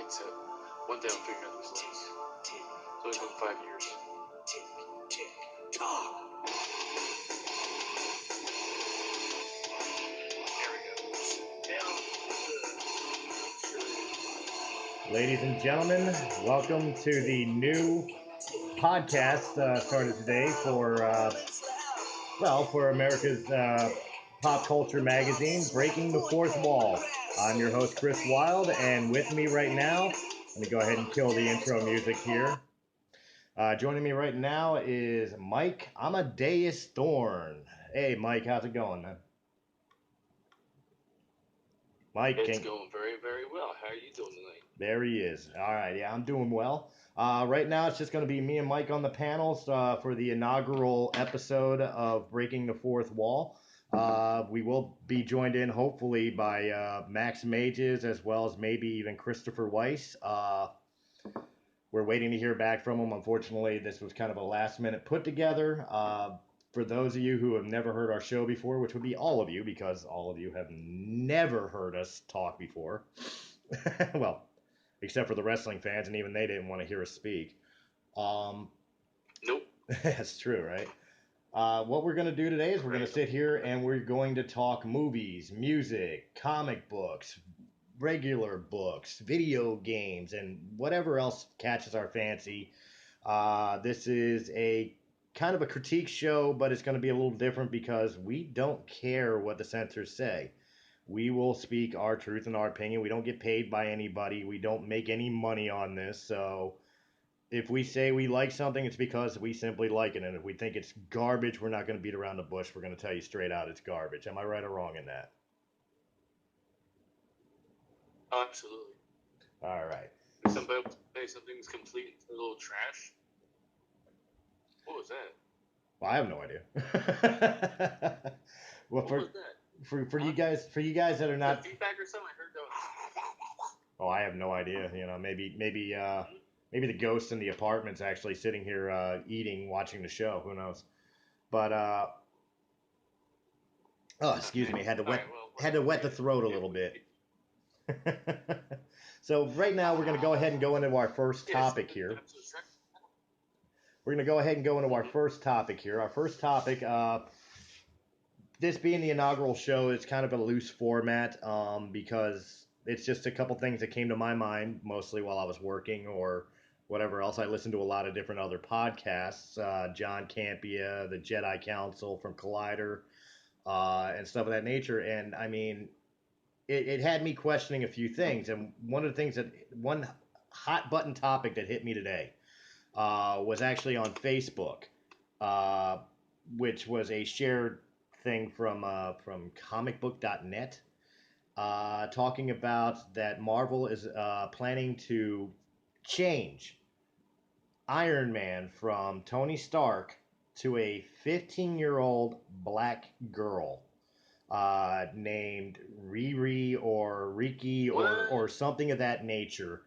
mindset. One day I'll figure out these things. It's only been 5 years. Ladies and gentlemen, welcome to the new podcast started today for America's pop culture magazine, Breaking the Fourth Wall. I'm your host, Chris Wild, and with me right now, let me go ahead and kill the intro music here. Joining me right now is Mike Amadeus Thorne. Hey, Mike, how's it going, man? Mike, It's going very, very well. How are you doing tonight? There he is. All right, yeah, I'm doing well. Right now, it's just going to be me and Mike on the panels for the inaugural episode of Breaking the Fourth Wall. We will be joined in, hopefully, by Max Mages as well as maybe even Christopher Weiss. We're waiting to hear back from him. Unfortunately, this was kind of a last-minute put-together. For those of you who have never heard our show before, which would be all of you, because all of you have never heard us talk before. Well, except for the wrestling fans, and even they didn't want to hear us speak. Nope. That's true, right? What we're going to do today is we're going to sit here and we're going to talk movies, music, comic books, regular books, video games, and whatever else catches our fancy. This is a kind of a critique show, but it's going to be a little different because we don't care what the censors say. We will speak our truth and our opinion. We don't get paid by anybody. We don't make any money on this. So if we say we like something, it's because we simply like it. And if we think it's garbage, we're not going to beat around the bush. We're going to tell you straight out it's garbage. Am I right or wrong in that? Absolutely. All right. Somebody say something's complete a little trash. What was that? Well, I have no idea. Well, what was that? For you guys that are not feedback or something, I heard that. Oh, I have no idea. You know, maybe the ghost in the apartment's actually sitting here eating, watching the show. Who knows? But oh, excuse me, had to wet the throat a little bit. So right now we're going to go ahead and go into our first topic here. We're going to go ahead and go into our first topic here. Our first topic, this being the inaugural show, is kind of a loose format because it's just a couple things that came to my mind, mostly while I was working or whatever else. I listened to a lot of different other podcasts, John Campea, the Jedi Council from Collider, and stuff of that nature. And I mean, it had me questioning a few things. And one hot button topic that hit me today was actually on Facebook, which was a shared thing from comicbook.net, talking about that Marvel is planning to change Iron Man from Tony Stark to a 15-year-old black girl named Riri or Riki or something of that nature.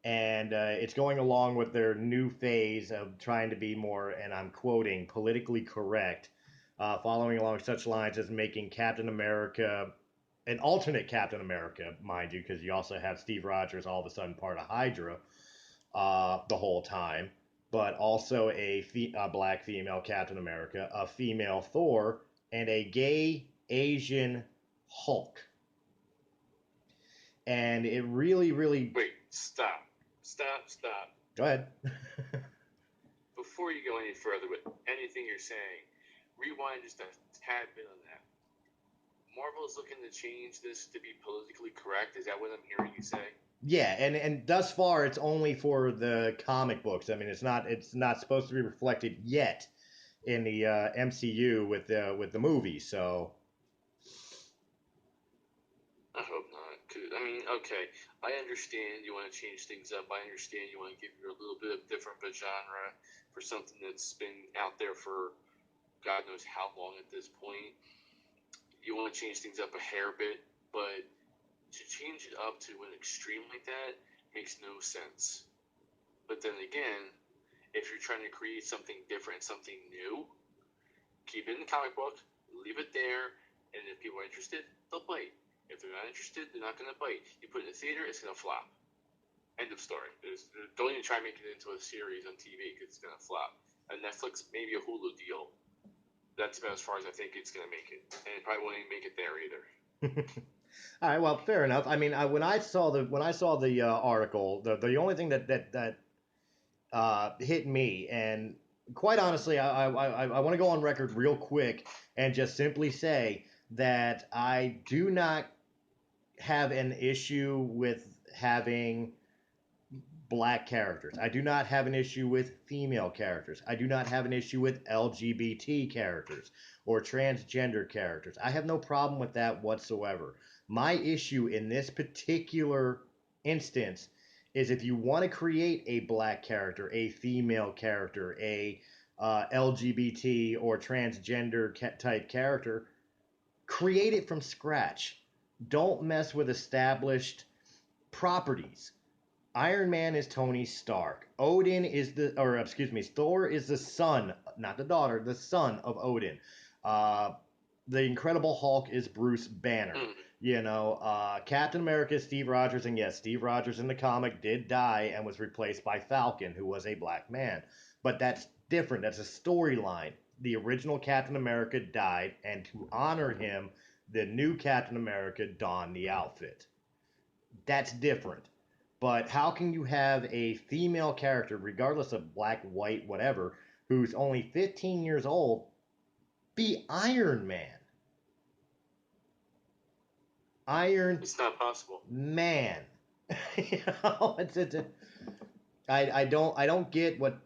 And it's going along with their new phase of trying to be more, and I'm quoting, politically correct, following along such lines as making Captain America an alternate Captain America, mind you, because you also have Steve Rogers all of a sudden part of Hydra the whole time, but also a black female Captain America, a female Thor, and a gay Asian Hulk. And it really... Wait, stop. Go ahead. Before you go any further with anything you're saying, rewind just a tad bit on that. Marvel is looking to change this to be politically correct. Is that what I'm hearing you say? Yeah, and thus far it's only for the comic books. I mean, it's not supposed to be reflected yet in the MCU with the movie. So I hope not. I mean, okay, I understand you want to change things up. I understand you want to give you a little bit of different genre for something that's been out there for God knows how long at this point. You want to change things up a hair bit, but to change it up to an extreme like that makes no sense. But then again, if you're trying to create something different, something new, keep it in the comic book, leave it there, and if people are interested, they'll bite. If they're not interested, they're not going to bite. You put it in the theater, it's going to flop. End of story. Don't even try to make it into a series on TV because it's gonna flop. A Netflix, maybe a Hulu deal. That's about as far as I think it's gonna make it, and it probably won't even make it there either. All right, well, fair enough. I mean, when I saw the article, the only thing that hit me, and quite honestly, I want to go on record real quick and just simply say that I do not have an issue with having black characters. I do not have an issue with female characters. I do not have an issue with LGBT characters or transgender characters. I have no problem with that whatsoever. My issue in this particular instance is if you want to create a black character, a female character, a LGBT or transgender type character, create it from scratch. Don't mess with established properties. Iron Man is Tony Stark. Odin is Thor is the son, not the daughter, the son of Odin. The Incredible Hulk is Bruce Banner. Captain America is Steve Rogers, and yes, Steve Rogers in the comic did die and was replaced by Falcon, who was a black man. But that's different. That's a storyline. The original Captain America died, and to honor him, the new Captain America donned the outfit. That's different. But how can you have a female character, regardless of black, white, whatever, who's only 15 years old, be Iron Man? It's not possible. Man. I don't get what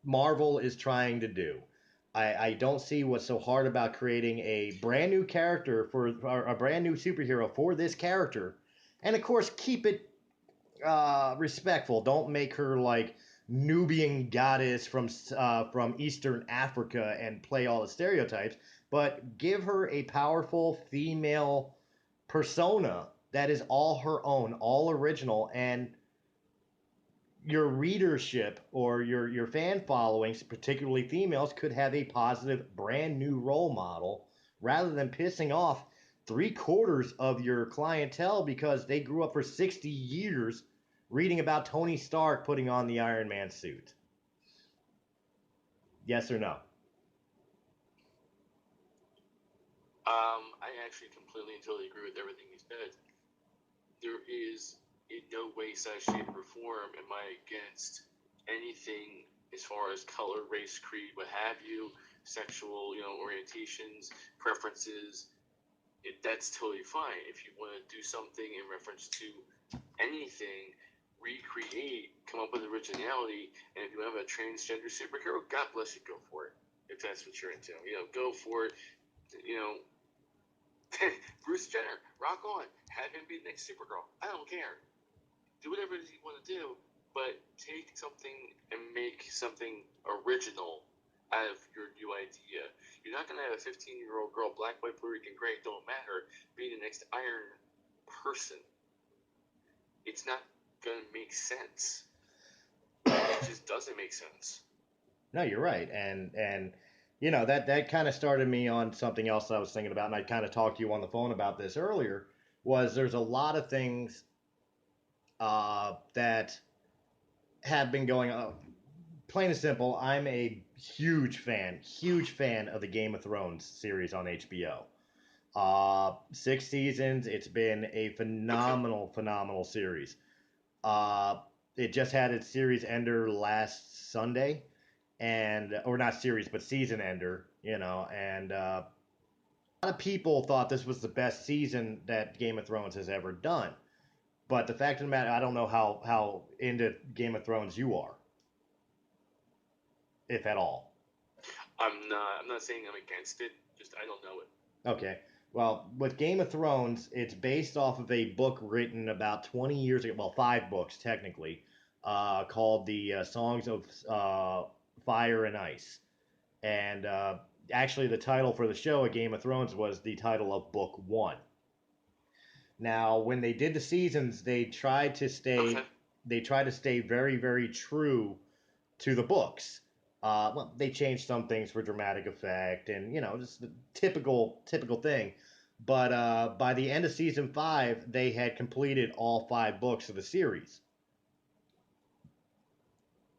Marvel is trying to do. I don't see what's so hard about creating a brand new character or a brand new superhero for this character, and of course keep it respectful. Don't make her like Nubian goddess from Eastern Africa and play all the stereotypes, but give her a powerful female persona that is all her own, all original, and your readership or your fan followings, particularly females, could have a positive brand new role model rather than pissing off 3/4 of your clientele because they grew up for 60 years reading about Tony Stark putting on the Iron Man suit. Yes or no? I actually completely and totally agree with everything you said. There is in no way, size, shape, or form am I against anything as far as color, race, creed, what have you, sexual, orientations, preferences. That's totally fine. If you want to do something in reference to anything, recreate, come up with originality, and if you have a transgender superhero, God bless you, go for it. If that's what you're into, go for it. Bruce Jenner, rock on. Have him be the next Supergirl. I don't care. Do whatever it is you want to do, but take something and make something original out of your new idea. You're not going to have a 15-year-old girl, black, white, Puerto Rican, gray, don't matter, be the next Iron person. It's not going to make sense. It just doesn't make sense. No, you're right, and that kind of started me on something else I was thinking about, and I kind of talked to you on the phone about this earlier. Was there's a lot of things that have been going on. Plain and simple, I'm a huge fan of the Game of Thrones series on HBO. 6 seasons. It's been a phenomenal series. It just had its series ender last Sunday, or not series, but season ender. And a lot of people thought this was the best season that Game of Thrones has ever done. But the fact of the matter, I don't know how into Game of Thrones you are, if at all. I'm not saying I'm against it. Just I don't know it. Okay. Well, with Game of Thrones, it's based off of a book written about 20 years ago. Well, 5 books technically, called the Songs of Fire and Ice. And actually, the title for the show, A Game of Thrones, was the title of Book 1. Now, when they did the seasons, they tried to stay very, very true to the books. Well, they changed some things for dramatic effect, and just the typical thing. But by the end of season 5, they had completed all 5 books of the series.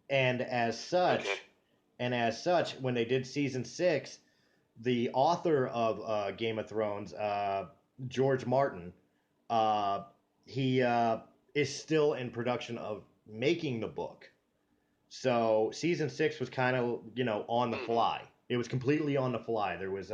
And as Okay. such, when they did season 6, the author of Game of Thrones, George Martin, uh, he is still in production of making the book. So season 6 was kind of, on the fly. It was completely on the fly. There was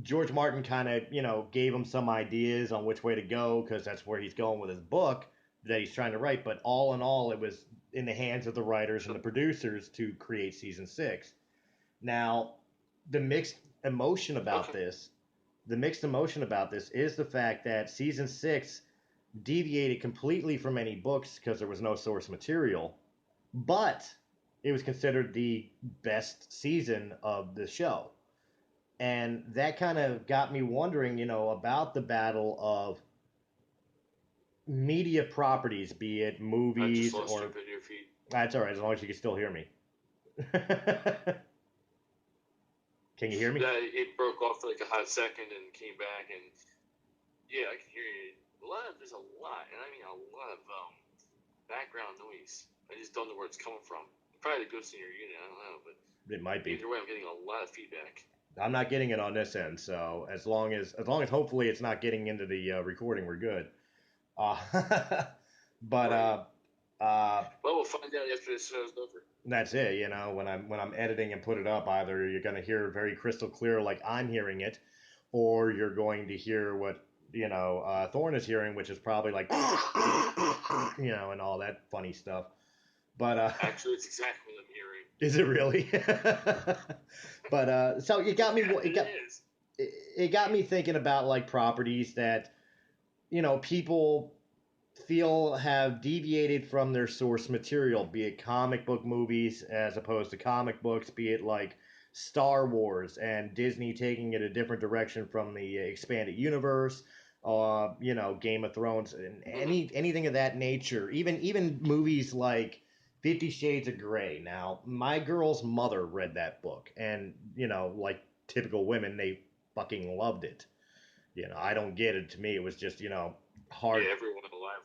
George Martin kind of, gave him some ideas on which way to go because that's where he's going with his book that he's trying to write. But all in all, it was in the hands of the writers and the producers to create season 6. Now, the mixed emotion about this, is the fact that season 6 deviated completely from any books because there was no source material, but it was considered the best season of the show. And that kind of got me wondering, about the battle of media properties, be it I just movies lost or. your video feed. That's all right, as long as you can still hear me. Can you hear me? Yeah, it broke off for like a hot second and came back, and yeah, I can hear you. There's a lot, and I mean a lot of background noise. I just don't know where it's coming from. Probably the ghost in your unit. I don't know, but It might be. either way, I'm getting a lot of feedback. I'm not getting it on this end, so as long as hopefully it's not getting into the recording, we're good. Uh, but Right. Well, we'll find out after this show's over. that's it. When I'm editing and put it up, either you're going to hear very crystal clear, like I'm hearing it, or you're going to hear what Thorne is hearing, which is probably like and all that funny stuff. But Actually, it's exactly what I'm hearing. is it really? But so it got me. It got me thinking about like properties that people feel have deviated from their source material, be it comic book movies as opposed to comic books, be it like Star Wars and Disney taking it a different direction from the expanded universe, Game of Thrones and anything of that nature. Even movies like 50 Shades of Grey. Now, my girl's mother read that book, and like typical women, they fucking loved it. I don't get it. To me, it was just hard. Yeah, everyone alive.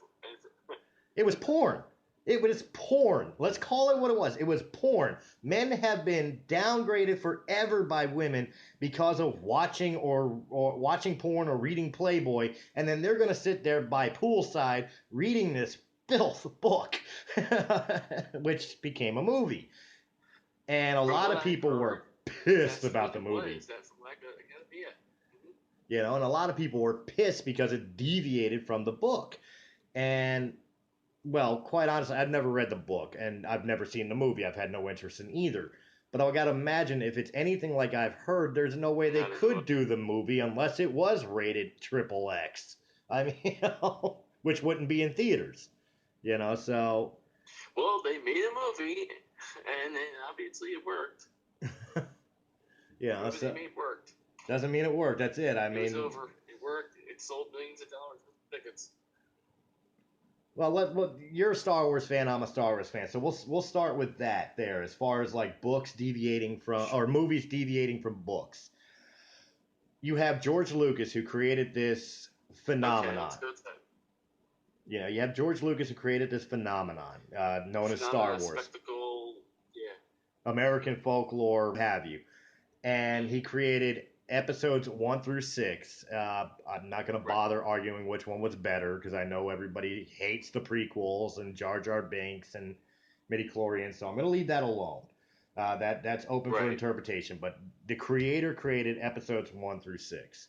It was porn. It was porn. Let's call it what it was. It was porn. Men have been downgraded forever by women because of watching or watching porn or reading Playboy, and then they're gonna sit there by poolside reading this filth book, which became a movie. And a lot of people were pissed about the movie. That's from Academia. And a lot of people were pissed because it deviated from the book. And well, quite honestly, I've never read the book and I've never seen the movie. I've had no interest in either. But I gotta imagine if it's anything like I've heard, there's no way they could do the movie unless it was rated triple X. I mean, which wouldn't be in theaters. So. Well, they made a movie, and then obviously it worked. Yeah, so they made worked. Doesn't mean it worked. That's it. It was over. It worked. It sold millions of dollars of tickets. Well, you're a Star Wars fan. I'm a Star Wars fan, so we'll start with that there. As far as like books deviating from or movies deviating from books, you have George Lucas who created this phenomenon. Okay, let's go to that. You have George Lucas who created this phenomenon known as Star Wars. Spectacle, yeah. American folklore, what have you, and he created episodes 1 through 6. I'm not going to bother arguing which one was better because I know everybody hates the prequels and Jar Jar Binks and midichlorians, so I'm going to leave that alone. That's open for interpretation, but the creator created episodes 1 through 6.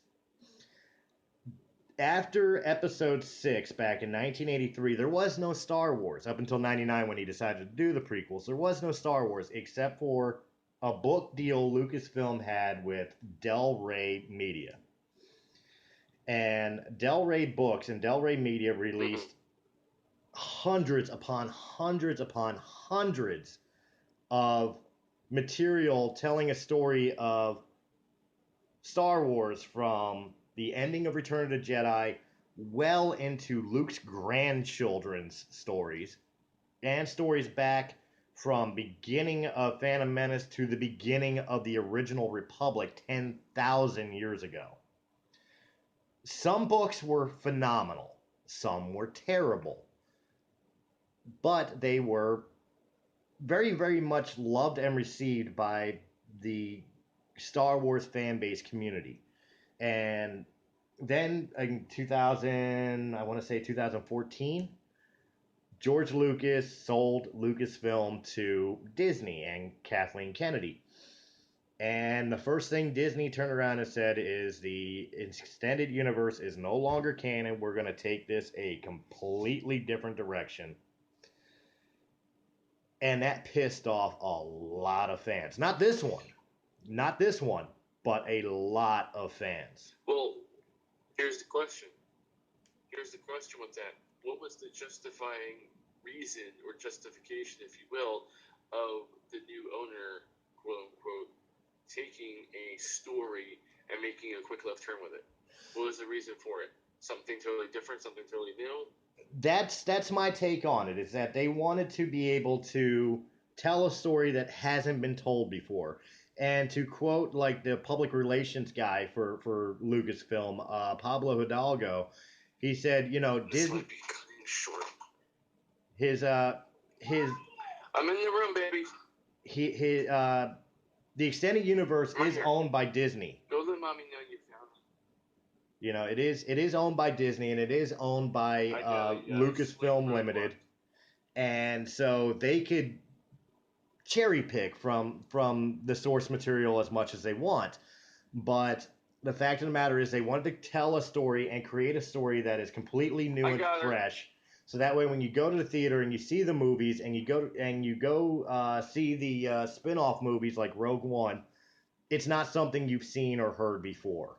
After episode 6, back in 1983, there was no Star Wars up until 99 when he decided to do the prequels. There was no Star Wars except for a book deal Lucasfilm had with Del Rey Media. And Del Rey Books and Del Rey Media released hundreds upon hundreds upon hundreds of material telling a story of Star Wars from the ending of Return of the Jedi well into Luke's grandchildren's stories and stories back from beginning of Phantom Menace to the beginning of the original Republic 10,000 years ago. some books were phenomenal, some were terrible, but they were very, very much loved and received by the Star Wars fan base community. And then in 2000, I want to say 2014, George Lucas sold Lucasfilm to Disney and Kathleen Kennedy. And the first thing Disney turned around and said is the extended universe is no longer canon. We're going to take this a completely different direction. And that pissed off a lot of fans. Not this one, but a lot of fans. Well, here's the question. Here's the question with that. What was the justifying reason or justification, if you will, of the new owner, quote unquote, taking a story and making a quick left turn with it? What was the reason for it? Something totally different, something totally new? That's my take on it, is that they wanted to be able to tell a story that hasn't been told before. And to quote like the public relations guy for Lucasfilm, Pablo Hidalgo, he said, This might be cutting short. his I'm in the room, baby. The extended universe I'm is here. owned by Disney. Go let mommy know you found me. It is owned by Disney, and it is owned by Lucasfilm Limited, and so they could cherry pick from the source material as much as they want. But the fact of the matter is, they wanted to tell a story and create a story that is completely new and fresh. So that way, when you go to the theater and you see the movies, and you go see the spin-off movies like Rogue One, it's not something you've seen or heard before.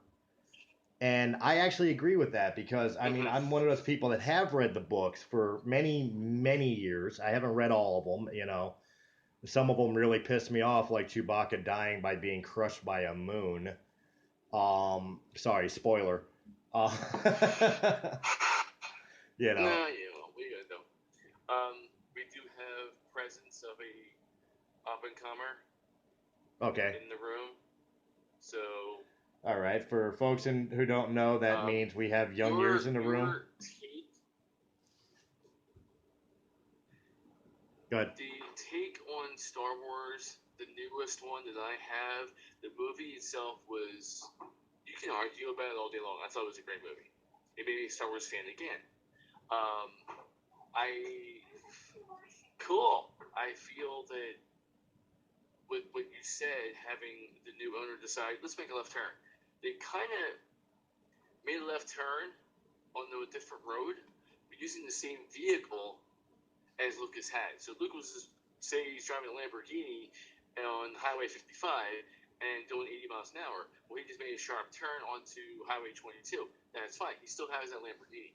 And I actually agree with that, because I mean, I'm one of those people that have read the books for many, many years. I haven't read all of them, Some of them really pissed me off, like Chewbacca dying by being crushed by a moon. Sorry, spoiler. No, we gotta know. We do have presence of a up and comer. Okay. In the room. So. All right. For folks who don't know, that means we have young ears in the room. Good. The take on Star Wars, the newest one that I have, the movie itself was, you can argue about it all day long. I thought it was a great movie. It made me a Star Wars fan again. Cool. I feel that with what you said, having the new owner decide, let's make a left turn. They kind of made a left turn on a different road, but using the same vehicle as Lucas had. So Lucas, say he's driving a Lamborghini on Highway 55 and doing 80 miles an hour. Well, he just made a sharp turn onto Highway 22. That's fine. He still has that Lamborghini.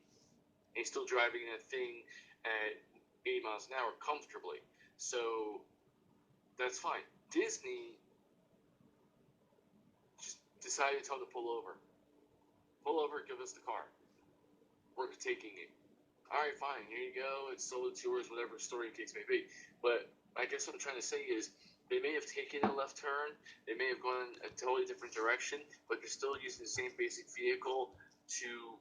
And he's still driving that thing at 80 miles an hour comfortably. So that's fine. Disney just decided to tell him to pull over. Pull over, give us the car. We're taking it. All right, fine. Here you go. It's yours, whatever story case may be. But I guess what I'm trying to say is they may have taken a left turn. They may have gone a totally different direction, but they're still using the same basic vehicle to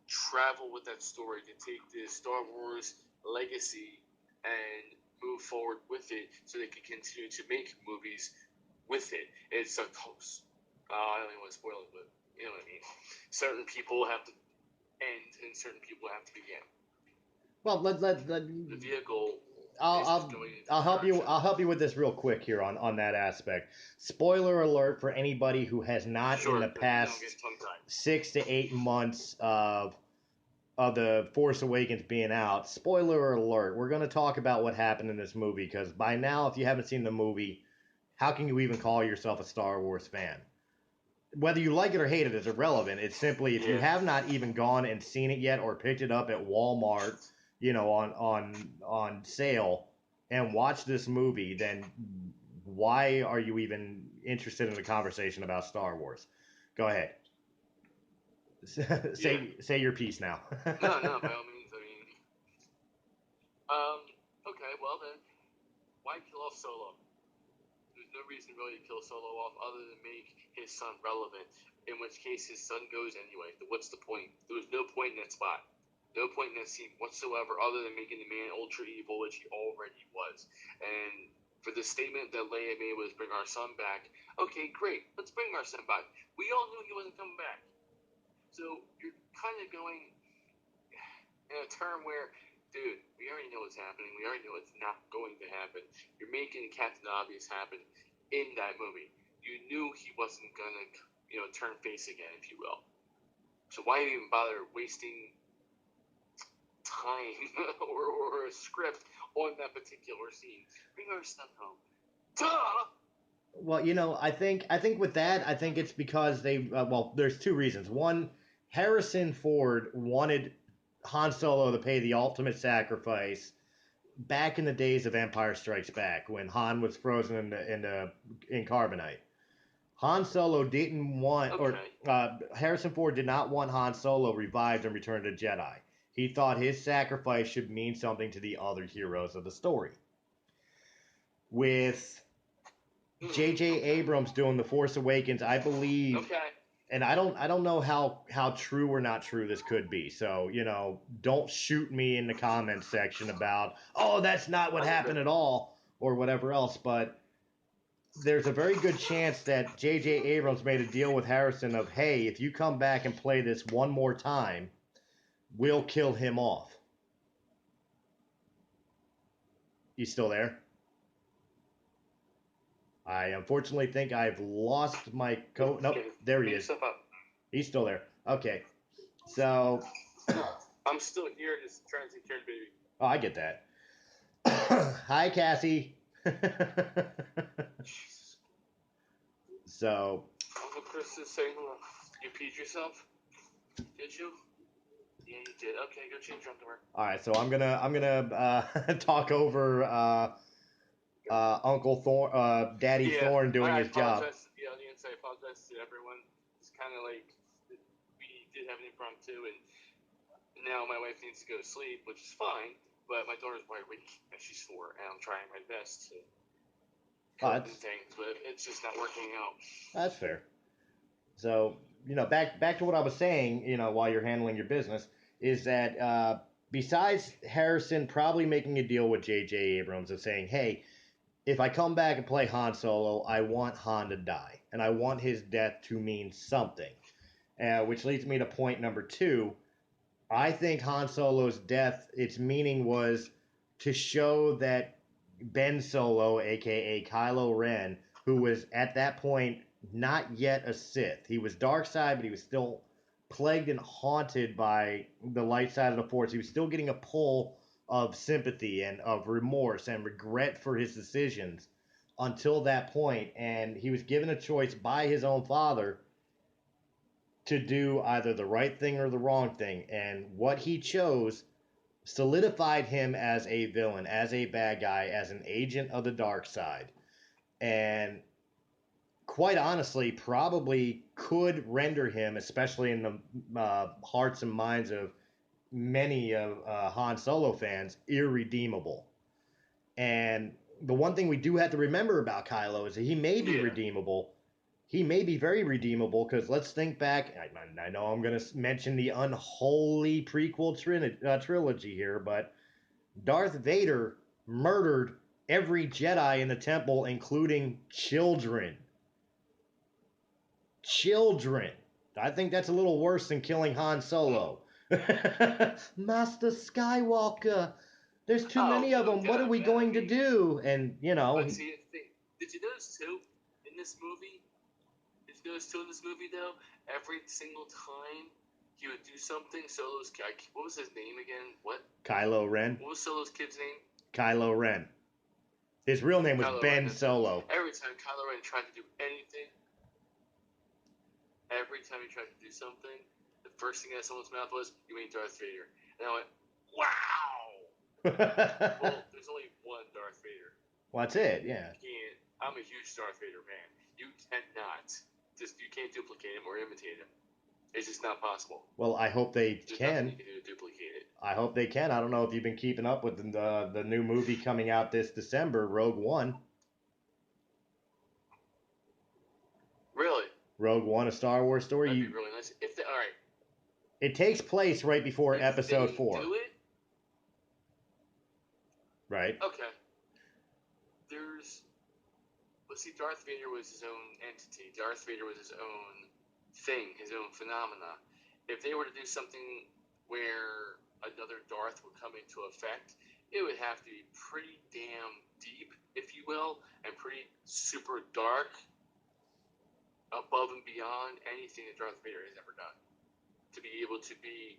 travel with that story, to take the Star Wars legacy and move forward with it so they can continue to make movies with it. It's a toast. I don't even want to spoil it, but you know what I mean. Certain people have to end and certain people have to begin. Well, the vehicle. I'll help you. I'll help you with this real quick here on that aspect. Spoiler alert for anybody who has not in the past 6 to 8 months of the Force Awakens being out. Spoiler alert. We're going to talk about what happened in this movie, because by now, if you haven't seen the movie, how can you even call yourself a Star Wars fan? Whether you like it or hate it is irrelevant. It's simply, if you have not even gone and seen it yet or picked it up at Walmart, on sale, and watched this movie, then why are you even interested in a conversation about Star Wars? Go ahead. Say your piece now. No, by all means. I mean, okay, well then, why kill off Solo? no reason really to kill Solo off other than make his son relevant. In which case, his son goes anyway. What's the point? There was no point in that spot. No point in that scene whatsoever other than making the man ultra evil, which he already was. And for the statement that Leia made was bring our son back, okay, great. Let's bring our son back. We all knew he wasn't coming back. So you're kind of going in a term where, dude, we already know what's happening. We already know it's not going to happen. You're making Captain Obvious happen in that movie. You knew he wasn't going to, turn face again, if you will. So why even bother wasting time or a script on that particular scene? Bring our son home. Duh! Well, I think with that, I think it's because there's two reasons. One, Harrison Ford wanted Han Solo to pay the ultimate sacrifice back in the days of Empire Strikes Back when Han was frozen in carbonite. Han Solo didn't want, Okay. or Harrison Ford did not want Han Solo revived and returned to Jedi. He thought his sacrifice should mean something to the other heroes of the story. With J.J. Abrams doing The Force Awakens, I believe, and I don't know how true or not true this could be. So, don't shoot me in the comments section about, oh, that's not what happened at all, or whatever else. But there's a very good chance that J.J. Abrams made a deal with Harrison of, hey, if you come back and play this one more time, we'll kill him off. You still there? I unfortunately think I've lost my coat. Nope, there he is. He's still there. Okay, so I'm still here, just trying to take care of the baby. Oh, I get that. Hi, Cassie. So. Uncle Chris is saying, you peed yourself? Did you? Yeah, you did. Okay, go change your underwear. All right, so I'm gonna talk over Uncle Thorn, Daddy Thorn doing his job. To the audience. I apologize to everyone. It's kind of like we did have an impromptu, and now my wife needs to go to sleep, which is fine. But my daughter's wide awake and she's 4, and I'm trying my best to cope and things, but it's just not working out. That's fair. So back to what I was saying. While you're handling your business, is that besides Harrison probably making a deal with J.J. Abrams of saying, hey, if I come back and play Han Solo, I want Han to die, and I want his death to mean something. Which leads me to point number 2. I think Han Solo's death, its meaning was to show that Ben Solo, a.k.a. Kylo Ren, who was at that point not yet a Sith. He was dark side, but he was still plagued and haunted by the light side of the Force. He was still getting a pull of sympathy and of remorse and regret for his decisions until that point. And he was given a choice by his own father to do either the right thing or the wrong thing. And what he chose solidified him as a villain, as a bad guy, as an agent of the dark side. And quite honestly, probably could render him, especially in the hearts and minds of many of Han Solo fans, irredeemable. And the one thing we do have to remember about Kylo is that he may be redeemable. He may be very redeemable, because let's think back. I know I'm going to mention the unholy prequel trilogy here, but Darth Vader murdered every Jedi in the temple, including children. Children. I think that's a little worse than killing Han Solo. Master Skywalker, there's too many of them. What are we going to do? And, But see, did you notice, too, in this movie, though, every single time he would do something, Solo's guy, what was his name again? What? Kylo Ren. What was Solo's kid's name? Kylo Ren. His real name was Ben Solo. Every time Kylo Ren tried to do anything, every time he tried to do something, the first thing out of someone's mouth was, "You ain't Darth Vader." And I went, "Wow." Well, there's only one Darth Vader. Well, that's it, yeah. I'm a huge Darth Vader fan. You can't duplicate him or imitate him. It's just not possible. Well, I hope they can. You can do to duplicate it. I hope they can. I don't know if you've been keeping up with the new movie coming out this December, Rogue One. Rogue One, a Star Wars story. That'd be really nice. All right, it takes place right before if Episode they 4. do it, Right. okay. Let's see, Darth Vader was his own entity. Darth Vader was his own thing, his own phenomena. If they were to do something where another Darth would come into effect, it would have to be pretty damn deep, if you will, and pretty super dark, above and beyond anything that Darth Vader has ever done, to be able to be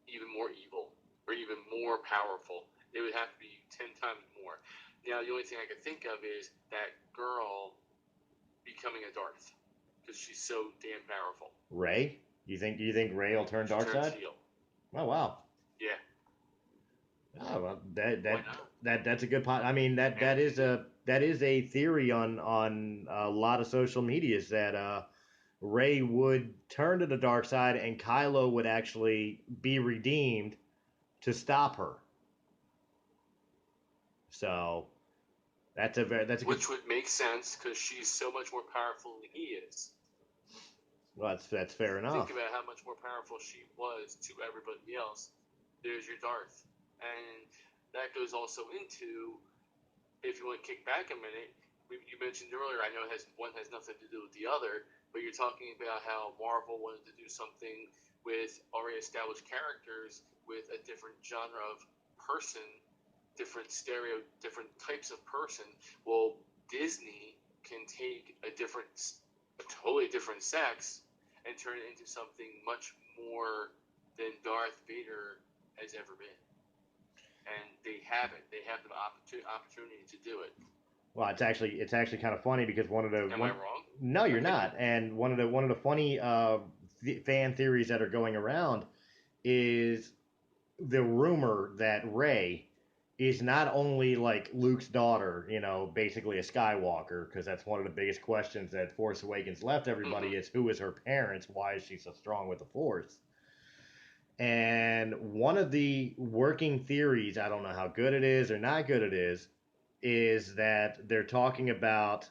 even more evil or even more powerful. It would have to be 10 times more. Now, the only thing I could think of is that girl becoming a Darth, because she's so damn powerful. Rey? Do you think Rey will turn dark side? Heel. Oh wow. Yeah. Oh well, that's a good point. I mean that is a theory on a lot of social medias that Rey would turn to the dark side and Kylo would actually be redeemed to stop her. So that's a which would make sense because she's so much more powerful than he is. Well, that's fair enough. Think about how much more powerful she was to everybody else. There's your Darth, and that goes also into, if you want to kick back a minute, you mentioned earlier. I know one has nothing to do with the other, but you're talking about how Marvel wanted to do something with already established characters with a different genre of person, different types of person. Well, Disney can take a totally different sex and turn it into something much more than Darth Vader has ever been. And they have it. They have the opportunity to do it. Well, it's actually kind of funny because Am I wrong? No, you're not. And one of the funny fan theories that are going around is the rumor that Rey is not only like Luke's daughter, basically a Skywalker, because that's one of the biggest questions that Force Awakens left everybody is who is her parents? Why is she so strong with the Force? And one of the working theories, I don't know how good it is or not good it is that they're talking about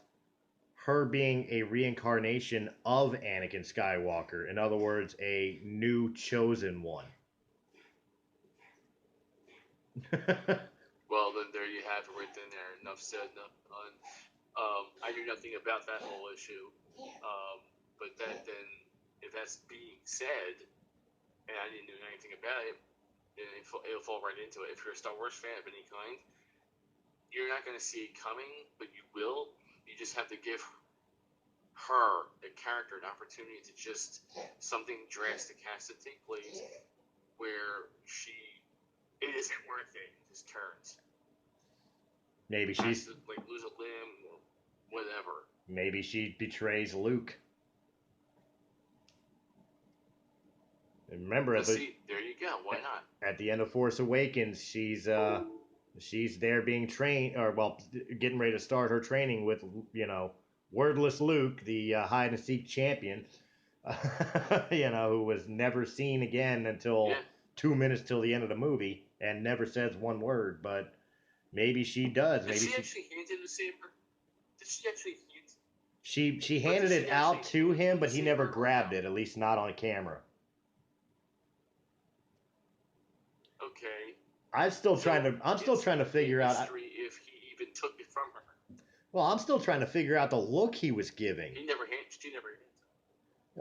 her being a reincarnation of Anakin Skywalker. In other words, a new chosen one. Well, then there you have it right then there. Enough said, enough done. I knew nothing about that whole issue. But then, if that's being said, and I didn't know anything about it, then it'll fall right into it. If you're a Star Wars fan of any kind, you're not going to see it coming, but you will. You just have to give her, the character, an opportunity to just something drastic has to take place where it isn't worth it. It just turns. Maybe she's to, lose a limb or whatever. Maybe she betrays Luke. And remember, there you go. Why not? At the end of Force Awakens, she's there being trained, getting ready to start her training with wordless Luke, the hide and seek champion, who was never seen again until 2 minutes till the end of the movie and never says one word. But maybe she does. Did she actually hand him the saber? Did she actually hand? She handed it out to him, but he never grabbed it. At least not on camera. Okay. I'm still trying to figure out if he even took it from her. Well, I'm still trying to figure out the look he was giving. She never handed it.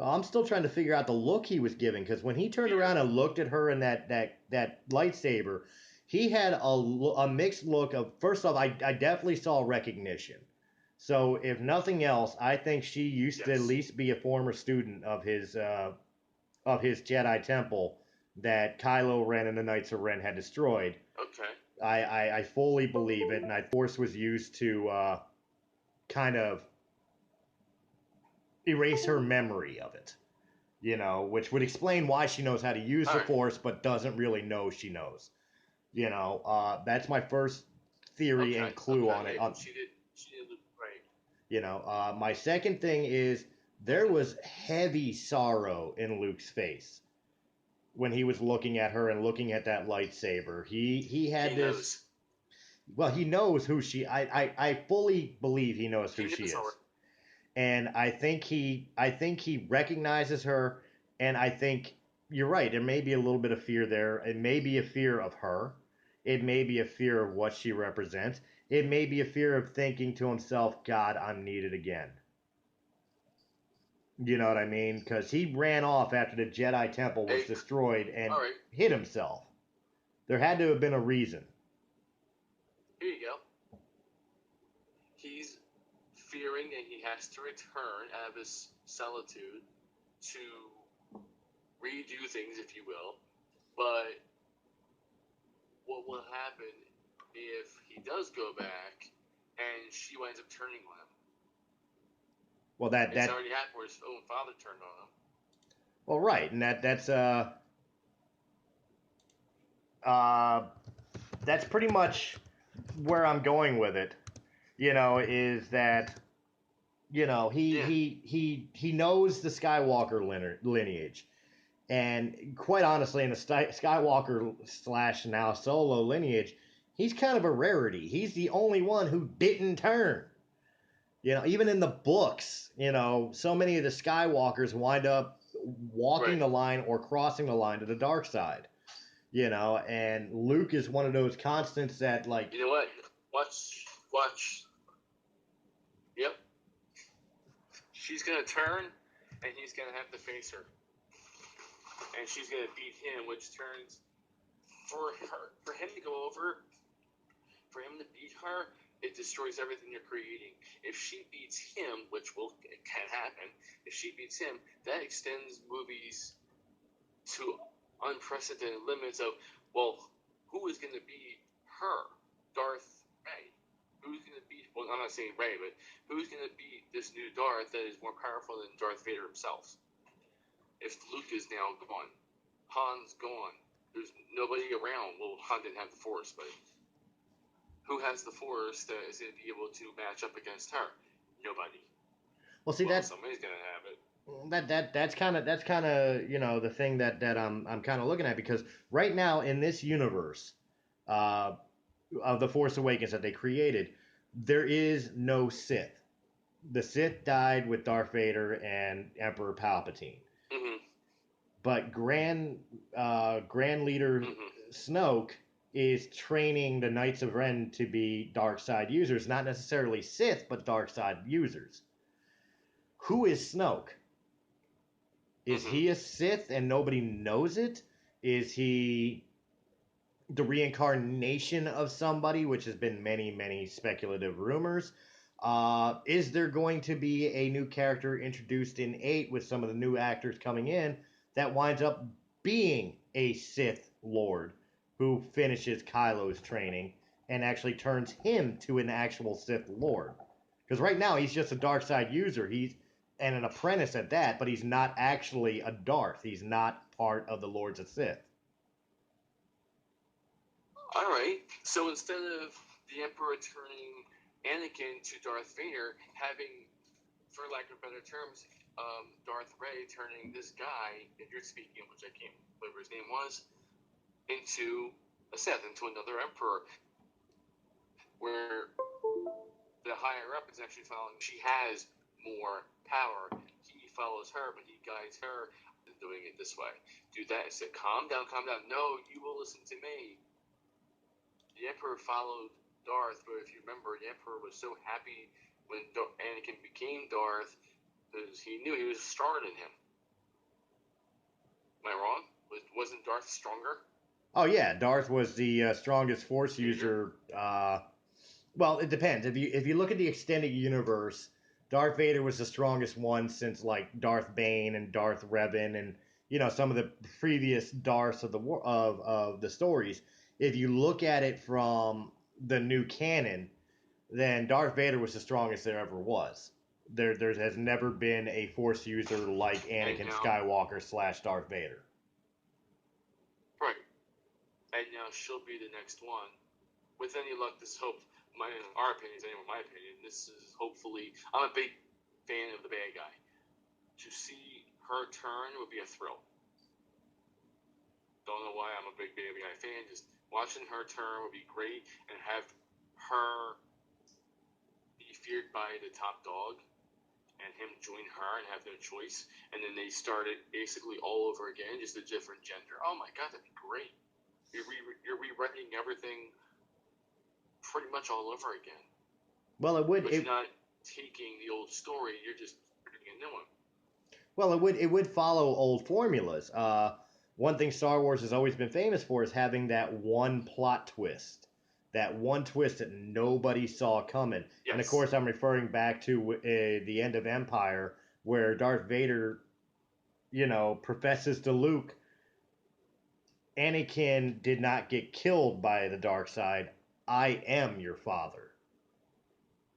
I'm still trying to figure out the look he was giving, because when he turned around and looked at her in that lightsaber, he had a mixed look of, first off, I definitely saw recognition. So if nothing else, I think she used to at least be a former student of his Jedi Temple that Kylo Ren and the Knights of Ren had destroyed. Okay. I fully believe it, and Force was used to kind of erase her memory of it, which would explain why she knows how to use the Force but doesn't really know she knows. That's my first theory and clue on it. She did right. My second thing is there was heavy sorrow in Luke's face when he was looking at her and looking at that lightsaber. He had this. Knows. Well, he knows who she. I fully believe he knows who she is. and I think he recognizes her, and I think you're right. There may be a little bit of fear there. It may be a fear of her. It may be a fear of what she represents. It may be a fear of thinking to himself, "God, I'm needed again." You know what I mean? Because he ran off after the Jedi Temple was Hey, destroyed and all right, hid himself. There had to have been a reason. here you go. He's fearing and he has to return out of his solitude to redo things, if you will. But what will happen if he does go back and she winds up turning on him? Well, It's already happened where his own father turned on him. well, right, and uh that's pretty much where I'm going with it. You know, is that he knows the Skywalker lineage, and quite honestly, in the Skywalker slash now Solo lineage, he's kind of a rarity. He's the only one who didn't turn. You know, even in the books, so many of the Skywalkers wind up walking the line or crossing the line to the dark side. And Luke is one of those constants that, like, you know what? Watch. Yep. She's gonna turn, and he's gonna have to face her, and she's gonna beat him, which turns for him to go over, for him to beat her. It destroys everything you're creating. If she beats him, which it can happen, if she beats him, that extends movies to unprecedented limits of, well, who is going to beat her? Darth Ray. Who's going to beat, well, I'm not saying Ray, but who's going to beat this new Darth that is more powerful than Darth Vader himself? If Luke is now gone, Han's gone, there's nobody around. Well, Han didn't have the Force, but who has the Force that is going to be able to match up against her? Nobody. Well, see, somebody's going to have it. That's kind of the thing that I'm kind of looking at, because right now in this universe of the Force Awakens that they created, there is no Sith. The Sith died with Darth Vader and Emperor Palpatine. Mm-hmm. But Grand Leader Snoke is training the Knights of Ren to be dark side users, not necessarily Sith, but dark side users. Who is Snoke? Is he a Sith and nobody knows it? Is he the reincarnation of somebody, which has been many, many speculative rumors? Is there going to be a new character introduced in 8 with some of the new actors coming in that winds up being a Sith Lord who finishes Kylo's training and actually turns him to an actual Sith Lord? Because right now he's just a dark side user. He's and an apprentice at that, but he's not actually a Darth. He's not part of the Lords of Sith. All right. So instead of the Emperor turning Anakin to Darth Vader, having, for lack of better terms, Darth Ray turning this guy, if you're speaking, which I can't remember his name was, into a Sith, into another Emperor, where the higher up is actually following. She has more power. He follows her, but he guides her in doing it this way. Do that. I said, calm down, calm down. No, you will listen to me. The Emperor followed Darth, but if you remember, the Emperor was so happy when Anakin became Darth because he knew he was stronger than him. Am I wrong? Wasn't Darth stronger? Oh yeah, Darth was the strongest Force user. Well, it depends. If you look at the extended universe, Darth Vader was the strongest one since like Darth Bane and Darth Revan and some of the previous Darths of the stories. If you look at it from the new canon, then Darth Vader was the strongest there ever was. There has never been a Force user like Anakin Skywalker / Darth Vader. Right. And now she'll be the next one. With any luck, this hope, our opinions, anyway, my opinion, this is hopefully, I'm a big fan of the bad guy. To see her turn would be a thrill. Don't know why I'm a big bad guy fan. Just watching her turn would be great, and have her be feared by the top dog and him join her and have no choice, and then they start it basically all over again, just a different gender. Oh my god, that'd be great. You're rewriting everything pretty much all over again. Well, it would. But you're not taking the old story. You're just creating a new one. Well, it would follow old formulas. One thing Star Wars has always been famous for is having that one plot twist, that one twist that nobody saw coming. Yes. And of course, I'm referring back to the end of Empire, where Darth Vader, professes to Luke, Anakin did not get killed by the dark side. I am your father.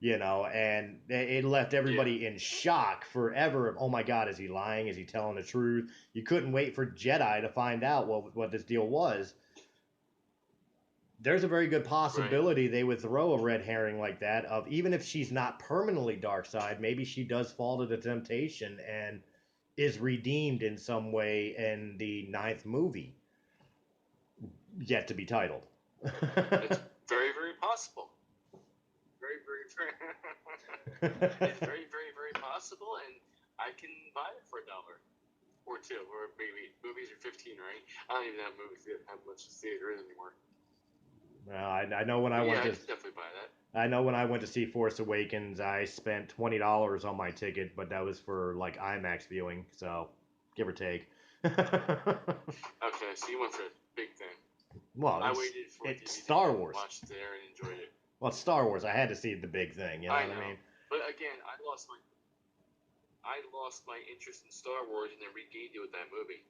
And it left everybody in shock forever. Oh my God, is he lying? Is he telling the truth? You couldn't wait for Jedi to find out what this deal was. There's a very good possibility they would throw a red herring like that of, even if she's not permanently dark side, maybe she does fall to the temptation and is redeemed in some way in the 9th movie, yet to be titled. It's very, very possible. It's very, very, very possible, and I can buy it for $1 or $2, or maybe movies are $15, right? I don't even have movies that have much theater anymore. Well, I know when I went to. I can definitely buy that. I know when I went to see Force Awakens, I spent $20 on my ticket, but that was for like IMAX viewing, so give or take. Okay, so you went for a big thing. Well, I waited for it's Star Wars. Watched it there and enjoyed it. Well, it's Star Wars. I had to see the big thing. You know what I mean? But again, I lost my interest in Star Wars and then regained it with that movie.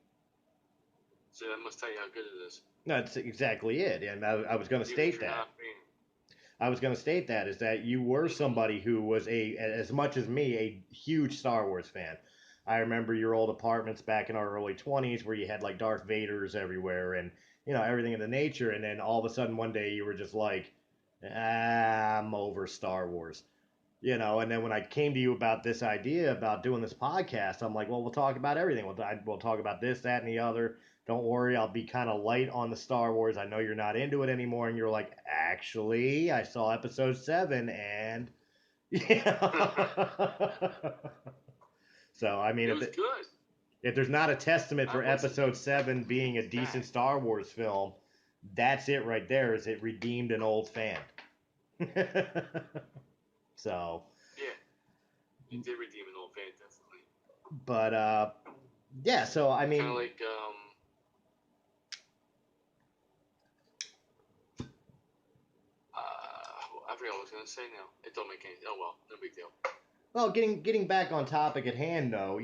So that must tell you how good it is. That's exactly it. And I was going to state that. I was going to state that is that you were somebody who was as much as me, a huge Star Wars fan. I remember your old apartments back in our early 20s where you had like Darth Vaders everywhere and everything of the nature. And then all of a sudden one day you were just like, I'm over Star Wars. And then when I came to you about this idea about doing this podcast, I'm like, well, we'll talk about everything. We'll talk about this, that, and the other. Don't worry, I'll be kind of light on the Star Wars. I know you're not into it anymore. And you're like, actually, I saw episode 7 and... So, I mean... It was good. If there's not a testament for episode 7 being a decent Star Wars film, that's it right there, is it redeemed an old fan. So... Yeah. You did redeem an old fan, definitely. But, yeah, so, I mean... Kind of like, I forgot what I was going to say now. It don't make any... Oh, well, no big deal. Well, getting back on topic at hand, though,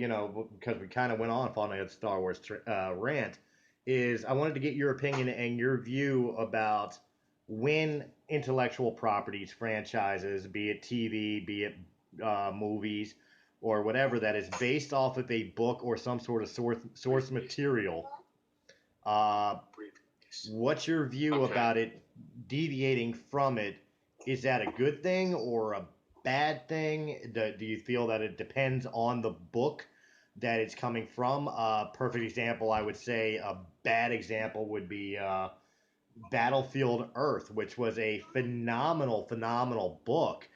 because we kind of went off on a Star Wars rant, is I wanted to get your opinion and your view about when intellectual properties, franchises, be it TV, be it movies, or whatever that is based off of a book or some sort of source material. What's your view about it deviating from it? Is that a good thing or a bad thing? Do you feel that it depends on the book that it's coming from? A perfect example, I would say, a bad example would be Battlefield Earth, which was a phenomenal book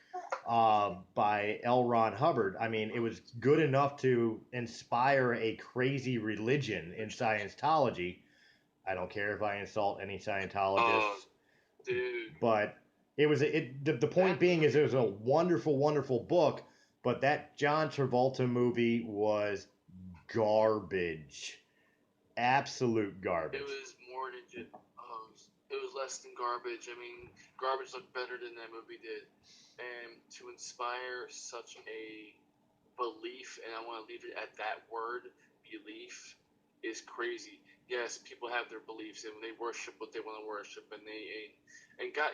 by L. Ron Hubbard. I mean, it was good enough to inspire a crazy religion in Scientology. I don't care if I insult any Scientologists, dude. But it was the point being is it was a wonderful book, but that John Travolta movie was garbage, absolute garbage. It was more than just it was less than garbage. I mean, garbage looked better than that movie did, and to inspire such a belief, and I want to leave it at that word, belief, is crazy. Yes, people have their beliefs and they worship what they want to worship, and God,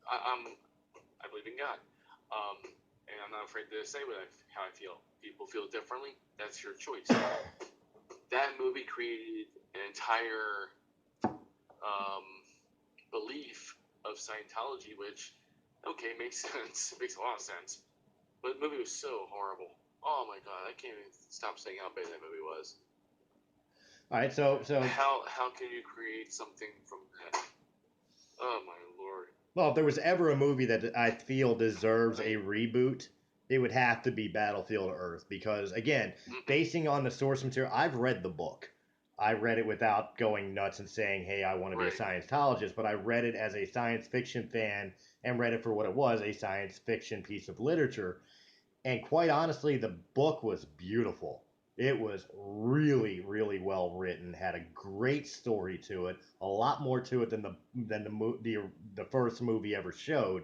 I believe in God, and I'm not afraid to say how I feel. People feel differently. That's your choice. That movie created an entire belief of Scientology, which makes sense. It makes a lot of sense. But the movie was so horrible. Oh my god, I can't even stop saying how bad that movie was. All right, so how can you create something from that? Oh my lord. Well, if there was ever a movie that I feel deserves a reboot, it would have to be Battlefield Earth because, again, basing on the source material, I've read the book. I read it without going nuts and saying, hey, I want to be a Right. Scientologist, but I read it as a science fiction fan and read it for what it was, a science fiction piece of literature. And quite honestly, the book was beautiful. It was really, really well written. Had a great story to it. A lot more to it than the first movie ever showed.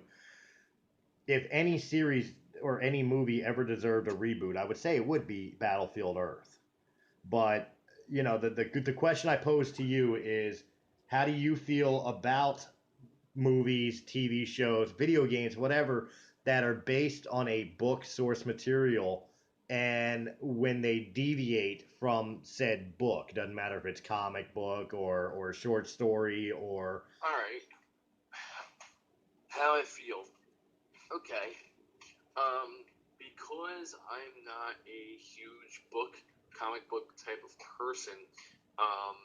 If any series or any movie ever deserved a reboot, I would say it would be Battlefield Earth. But the question I pose to you is, how do you feel about movies, TV shows, video games, whatever, that are based on a book source material, and when they deviate from said book, doesn't matter if it's comic book or short story or All right. How I feel. Okay. Because I'm not a huge comic book type of person, um,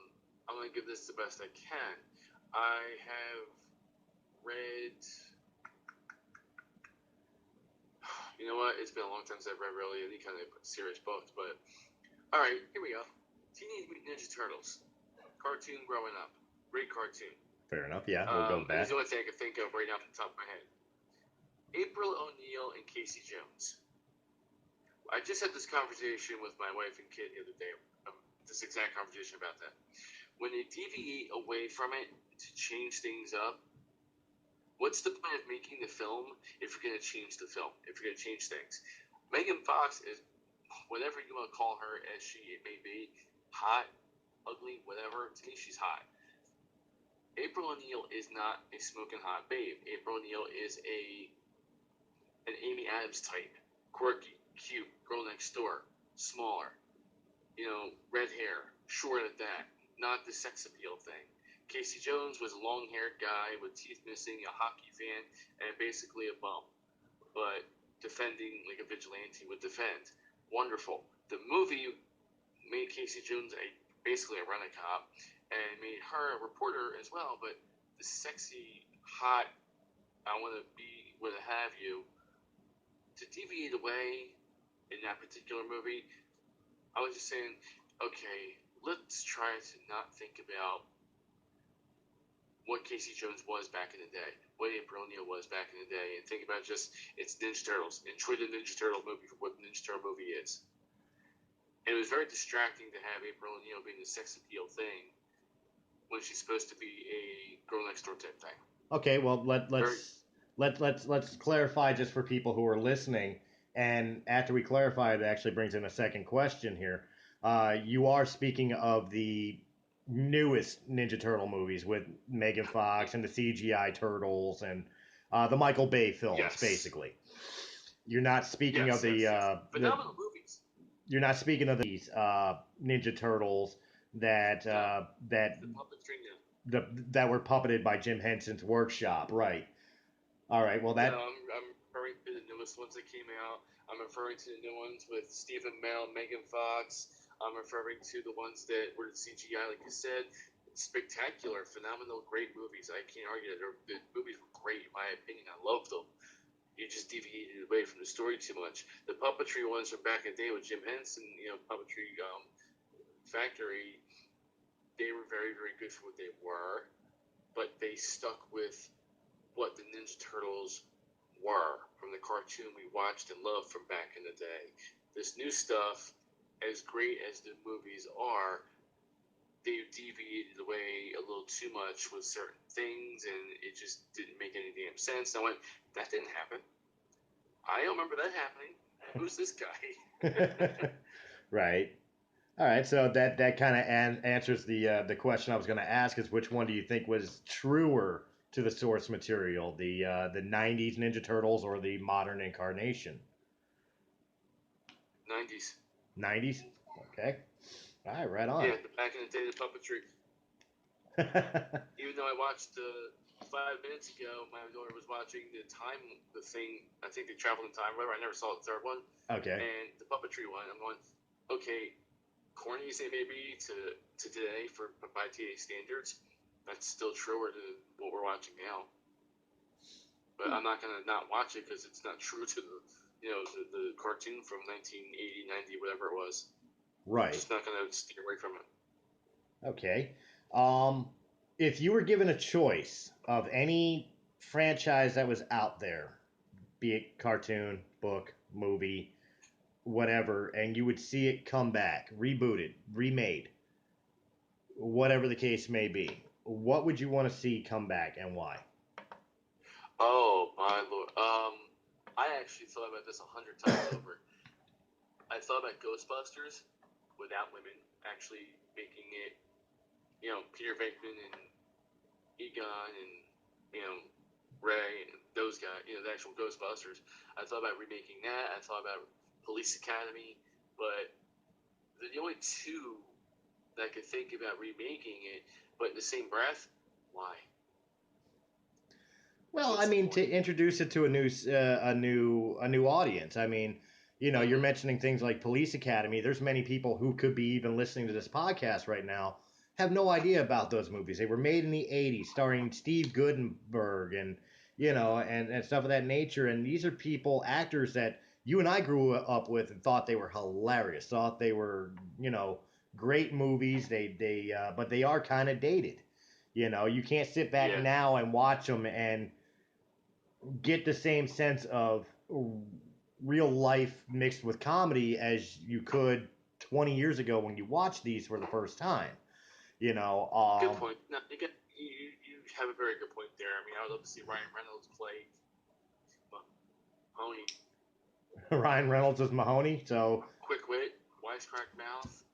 I'm gonna give this the best I can. I have read. You know what? It's been a long time since I've read really any kind of serious books, but all right, here we go. Teenage Mutant Ninja Turtles cartoon growing up, great cartoon. fair enough, yeah, we'll go with And it's that. the only thing I can think of right now off the top of my head. April O'Neil and Casey Jones. I just had this conversation with my wife and kid the other day. This exact conversation about that. When they deviate away from it to change things up, what's the point of making the film if you're going to change the film? If you're going to change things, Megan Fox is whatever you want to call her as she may be, hot, ugly, whatever. To me, she's hot. April O'Neil is not a smoking hot babe. April O'Neil is an Amy Adams type, quirky, cute, girl next door, smaller, red hair, short at that, not the sex appeal thing. Casey Jones was a long-haired guy with teeth missing, a hockey fan, and basically a bum, but defending like a vigilante would defend. Wonderful. The movie made Casey Jones basically a rent-a-cop and made her a reporter as well, but the sexy, hot, I want to be where to have you, to deviate away in that particular movie, I was just saying, okay, let's try to not think about what Casey Jones was back in the day, what April O'Neil was back in the day, and think about just it's Ninja Turtles. Enjoy the Ninja Turtle movie for what the Ninja Turtle movie is. And it was very distracting to have April O'Neil being the sex appeal thing when she's supposed to be a girl next door type thing. Okay, well let's clarify just for people who are listening. And after we clarify, it actually brings in a second question here. You are speaking of the newest Ninja Turtle movies with Megan Fox and the CGI turtles and the Michael Bay films, Yes. basically. You're not speaking of Yes, yes, yes. the Phenomenal movies. you're not speaking of these Ninja Turtles that that The puppetry, no. that were puppeted by Jim Henson's workshop, right? All right. Well, No, that I'm referring to the newest ones that came out. I'm referring to the new ones with Stephen Amell, Megan Fox. I'm referring to the ones that were CGI, like you said. Spectacular, phenomenal, great movies. I can't argue that. The movies were great, in my opinion. I loved them. You just deviated away from the story too much. The puppetry ones from back in the day with Jim Henson, Puppetry Factory, they were very, very good for what they were, but they stuck with what the Ninja Turtles were from the cartoon we watched and loved from back in the day. This new stuff, as great as the movies are, they deviated away a little too much with certain things, and it just didn't make any damn sense. I went, that didn't happen. I don't remember that happening. Who's this guy? right. All right. So that kind of answers the question I was going to ask is which one do you think was truer to the source material, the '90s Ninja Turtles or the modern incarnation? 90s. '90s. Okay. All right. Right on. Yeah, back in the day, the puppetry. Even though I watched 5 minutes ago, my daughter was watching the thing. I think they traveled in time. Whatever. I never saw the third one, okay. and the puppetry one. I'm going, okay, corny as they may be to today by today's standards, that's still truer to what we're watching now. But I'm not gonna not watch it because it's not true to the cartoon from 1980, 90, whatever it was. Right. Just not going to steer away from it. Okay. Um, if you were given a choice of any franchise that was out there, be it cartoon, book, movie, whatever, and you would see it come back, rebooted, remade, whatever the case may be, what would you want to see come back and why? Oh my lord. I actually thought about this 100 times over. I thought about Ghostbusters without women, actually making it, Peter Venkman and Egon and Ray and those guys, the actual Ghostbusters. I thought about remaking that. I thought about Police Academy, but the only two that I could think about remaking it, but in the same breath, why? Well, I What's the mean, to point? introduce it to a new audience. I mean, you're mentioning things like Police Academy. There's many people who could be even listening to this podcast right now have no idea about those movies. They were made in the '80s, starring Steve Guttenberg and and stuff of that nature. And these are people, actors that you and I grew up with and thought they were hilarious, thought they were great movies. But they are kind of dated. You can't sit back Yeah, now and watch them and get the same sense of real life mixed with comedy as you could 20 years ago when you watched these for the first time. You know, good point. No, you have a very good point there. I mean, I would love to see Ryan Reynolds play Mahoney. Ryan Reynolds is Mahoney, Quick wit, wisecrack mouth.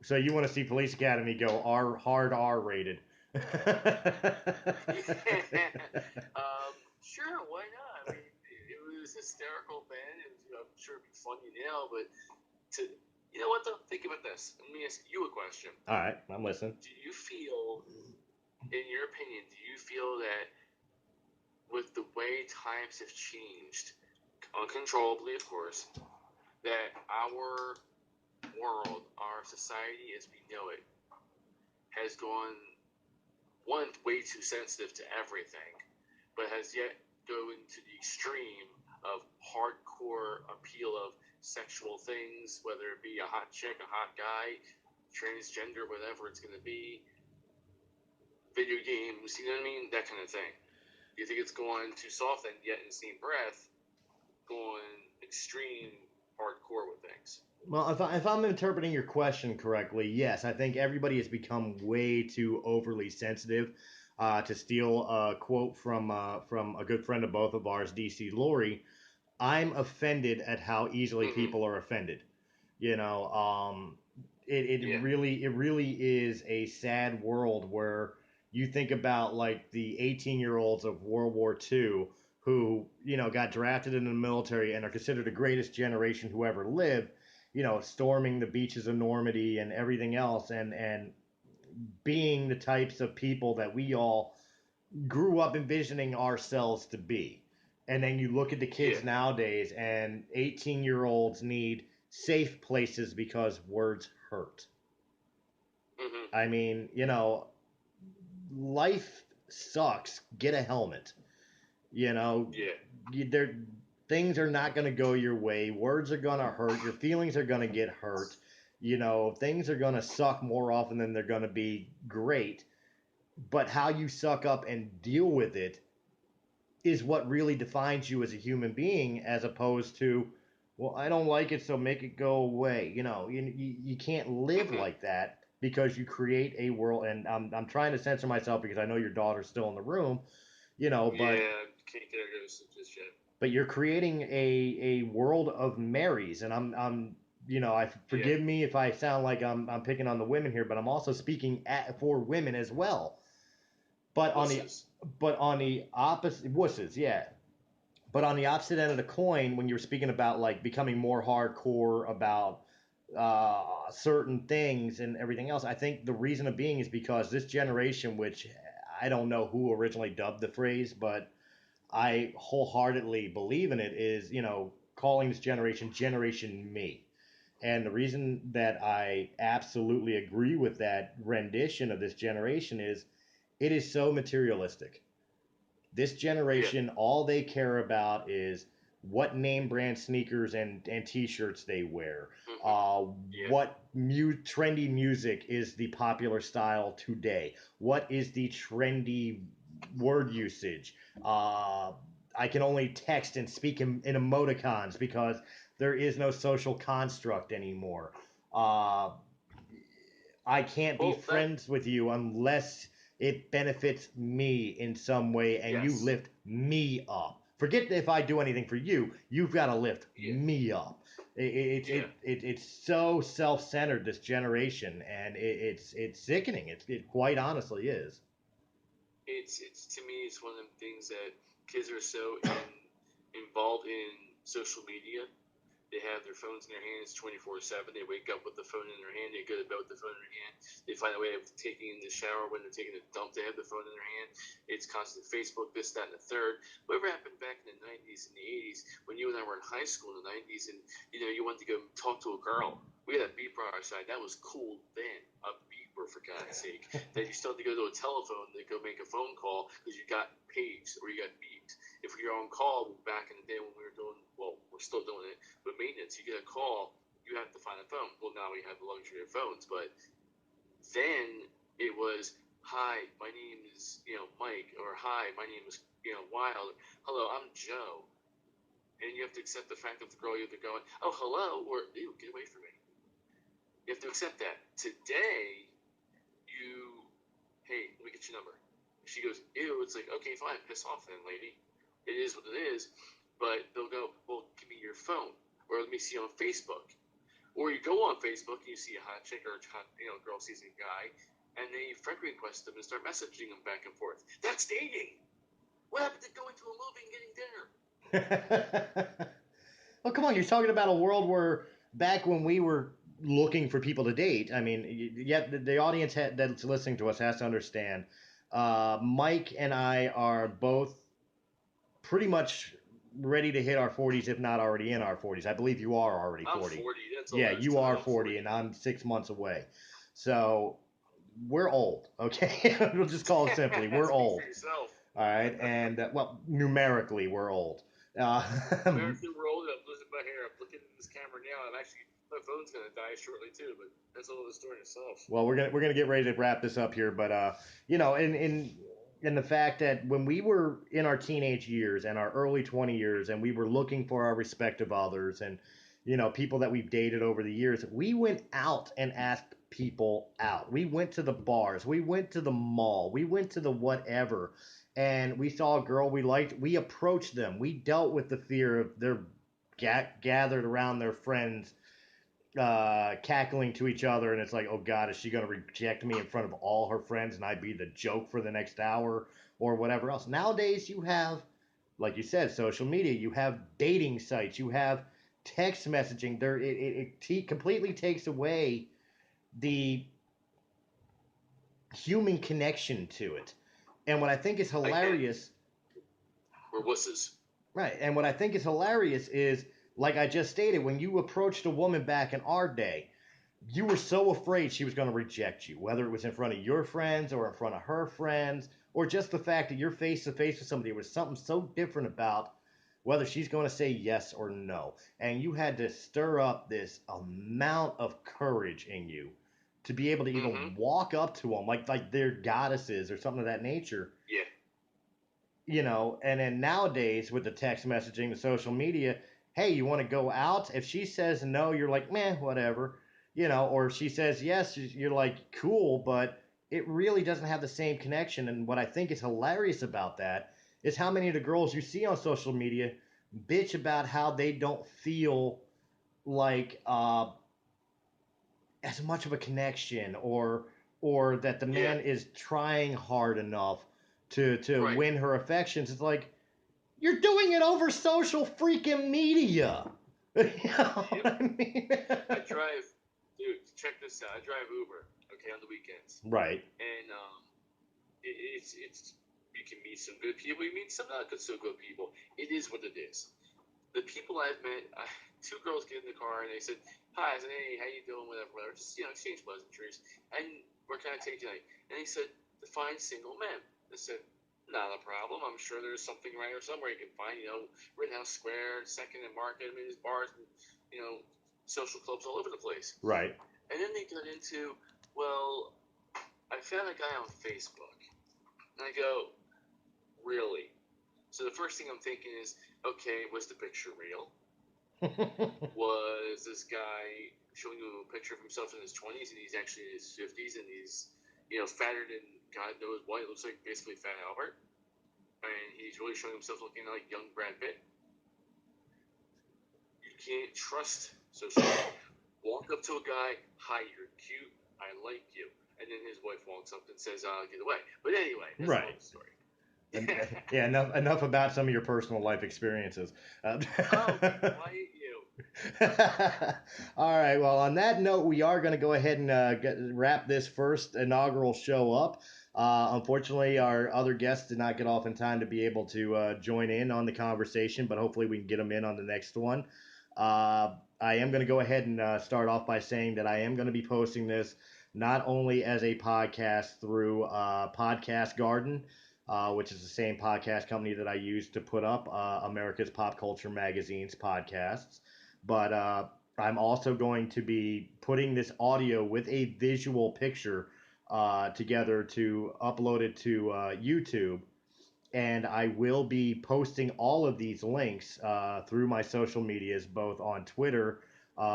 so you want to see Police Academy go hard R rated. Yeah. Sure, why not? I mean, it was hysterical then. It was, I'm sure it'd be funny now, but to you know what though? Think about this. Let me ask you a question. All right, I'm listening. Do you feel, in your opinion, do you feel that with the way times have changed, uncontrollably, of course, that our world, our society as we know it, has gone one way too sensitive to everything, but has yet going to the extreme of hardcore appeal of sexual things, whether it be a hot chick, a hot guy, transgender, whatever it's going to be, video games, you know what I mean? That kind of thing. Do you think it's going too soft and yet in the same breath going extreme hardcore with things? Well, if I'm interpreting your question correctly, yes, I think everybody has become way too overly sensitive. To steal a quote from a good friend of both of ours, DC Lori, I'm offended at how easily Mm-hmm. people are offended. You know, Yeah. it really is a sad world where you think about like the 18-year-olds of World War II who got drafted into the military and are considered the greatest generation who ever lived. Storming the beaches of Normandy and everything else, and being the types of people that we all grew up envisioning ourselves to be. And then you look at the Yeah. kids nowadays, and 18-year-olds need safe places because words hurt. Mm-hmm. I mean, life sucks. Get a helmet. You know, Yeah. there things are not going to go your way. Words are going to hurt. Your feelings are going to get hurt. Things are going to suck more often than they're going to be great. But how you suck up and deal with it is what really defines you as a human being, as opposed to, well, I don't like it, so make it go away. You can't live Mm-hmm. like that because you create a world. And I'm trying to censor myself because I know your daughter's still in the room, but Yeah. Can't get her just yet. you're creating a world of Marys, and I'm I Yeah. forgive me if I sound like I'm picking on the women here, but I'm also speaking for women as well. But on the Wusses. opposite wusses, yeah. But on the opposite end of the coin, when you're speaking about like becoming more hardcore about certain things and everything else, I think the reason of being is because this generation, which I don't know who originally dubbed the phrase, but I wholeheartedly believe in it, is calling this generation Generation Me. And the reason that I absolutely agree with that rendition of this generation is it is so materialistic. This Yeah. generation, all they care about is what name brand sneakers and t-shirts they wear, Yeah. what trendy music is the popular style today, what is the trendy word usage. I can only text and speak in emoticons because there is no social construct anymore. Uh, I can't be Well, that friends with you unless it benefits me in some way and you yes. lift me up. Forget if I do anything for you, you've got to lift Yeah. me up. Yeah. It's so self-centered, this generation, and it's sickening. It quite honestly is. It's to me, it's one of them things that kids are so involved in social media. They have their phones in their hands 24/7. They wake up with the phone in their hand. They go to bed with the phone in their hand. They find a way of taking in the shower when they're taking a dump. They have the phone in their hand. It's constant Facebook, this, that, and the third. Whatever happened back in the 90s and the 80s when you and I were in high school in the 90s and you wanted to go talk to a girl. We had a beeper on our side. That was cool then. A beeper, for God's sake. That you still had to go to a telephone to go make a phone call because you got paged or you got beeped. If you're on call back in the day when we were doing, well, we're still doing it, but maintenance, you get a call, you have to find a phone. Well, now we have the luxury of phones, but then it was, hi, my name is, Mike, or hi, my name is, Wild. Hello, I'm Joe. And you have to accept the fact that the girl either going, oh, hello, or, ew, get away from me. You have to accept that. Today, hey, let me get your number. She goes, ew, it's like, okay, fine, piss off then, lady. It is what it is. But they'll go, well, give me your phone. Or let me see you on Facebook. Or you go on Facebook and you see a hot chick or a hot, girl sees a guy, and they friend request them and start messaging them back and forth. That's dating. What happened to going to a movie and getting dinner? Well, come on, you're talking about a world where back when we were looking for people to date. I mean, yet the audience that's listening to us has to understand. Mike and I are both pretty much ready to hit our 40s, if not already in our 40s. I believe you are already I'm 40. 40. That's all Yeah, there is you to it. are I'm 40, 40. and I'm 6 months away. So we're old, okay? We'll just call it simply. We're Speak old. for yourself. All right, and well, numerically, we're old. Uh, Numerically, we're old. I'm losing my hair. I'm looking at this camera now. I'm actually, my phone's going to die shortly, too, but that's all the story in itself. well, we're gonna get ready to wrap this up here, but in the fact that when we were in our teenage years and our early 20 years, and we were looking for our respective others, and people that we've dated over the years, we went out and asked people out. We went to the bars, we went to the mall, we went to the whatever, and we saw a girl we liked. We approached them. We dealt with the fear of their gathered around their friends, cackling to each other, and it's like, oh God, is she going to reject me in front of all her friends, and I'd be the joke for the next hour or whatever else? Nowadays, you have, like you said, social media. You have dating sites. You have text messaging. Completely takes away the human connection to it. And what I think is Again, hilarious, we're wusses. right? And what I think is hilarious is, like I just stated, when you approached a woman back in our day, you were so afraid she was going to reject you, whether it was in front of your friends or in front of her friends, or just the fact that you're face to face with somebody. There was something so different about whether she's going to say yes or no. And you had to stir up this amount of courage in you to be able to Mm-hmm. even walk up to them like they're goddesses or something of that nature. Yeah. And then nowadays with the text messaging, the social media, hey, you want to go out? If she says no, you're like, meh, whatever. Or if she says yes, you're like, cool, but it really doesn't have the same connection. And what I think is hilarious about that is how many of the girls you see on social media bitch about how they don't feel like as much of a connection, or that the Yeah. man is trying hard enough to Right. win her affections. It's like, you're doing it over social freaking media. You know Yep. what I mean? I drive, dude. Check this out. I drive Uber. Okay, on the weekends, Right. and it's you can meet some good people. You meet some not good so good people. It is what it is. The people I've met, two girls get in the car and they said, "Hi," I said, "Hey, how you doing?" Whatever, whatever. Just exchange pleasantries. And where can I take you tonight? And they said, "To find single men." I said, Not a problem. I'm sure there's something right or somewhere you can find, Rittenhouse Square, Second and Market. I mean, there's bars and, social clubs all over the place. Right. And then they got into, well, I found a guy on Facebook. And I go, really? So the first thing I'm thinking is, okay, was the picture real? Was this guy showing you a picture of himself in his 20s and he's actually in his 50s and he's, fatter than God knows what? It looks like basically Fat Albert. And he's really showing himself looking like young Brad Pitt. You can't trust social media. Walk up to a guy, hi, you're cute, I like you. And then his wife walks up and says, get away. But anyway, that's right. another story. Yeah, enough about some of your personal life experiences. Quiet you. All right. Well, on that note, we are going to go ahead and wrap this first inaugural show up. Unfortunately, our other guests did not get off in time to be able to join in on the conversation, but hopefully we can get them in on the next one. I am going to go ahead and start off by saying that I am going to be posting this not only as a podcast through Podcast Garden, which is the same podcast company that I use to put up America's Pop Culture Magazine's podcasts. But I'm also going to be putting this audio with a visual picture together to upload it to YouTube. And I will be posting all of these links through my social medias, both on Twitter,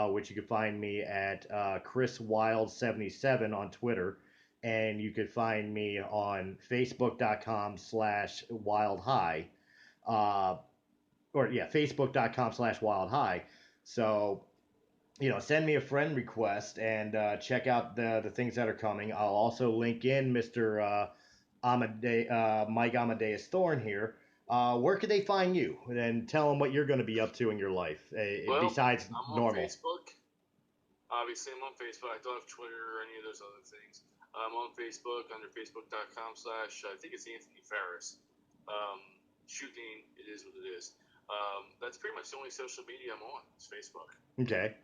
which you can find me at ChrisWild77 on Twitter, and you could find me on Facebook.com/WildHigh, Facebook.com/WildHigh. So, send me a friend request and check out the things that are coming. I'll also link in Mr. Mike Amadeus Thorne here. Where could they find you? And tell them what you're going to be up to in your life besides I'm on normal. Facebook. Obviously, I'm on Facebook. I don't have Twitter or any of those other things. I'm on Facebook under facebook.com/ I think it's Anthony Ferris. Shooting, it is what it is. That's pretty much the only social media I'm on. It's Facebook. Okay.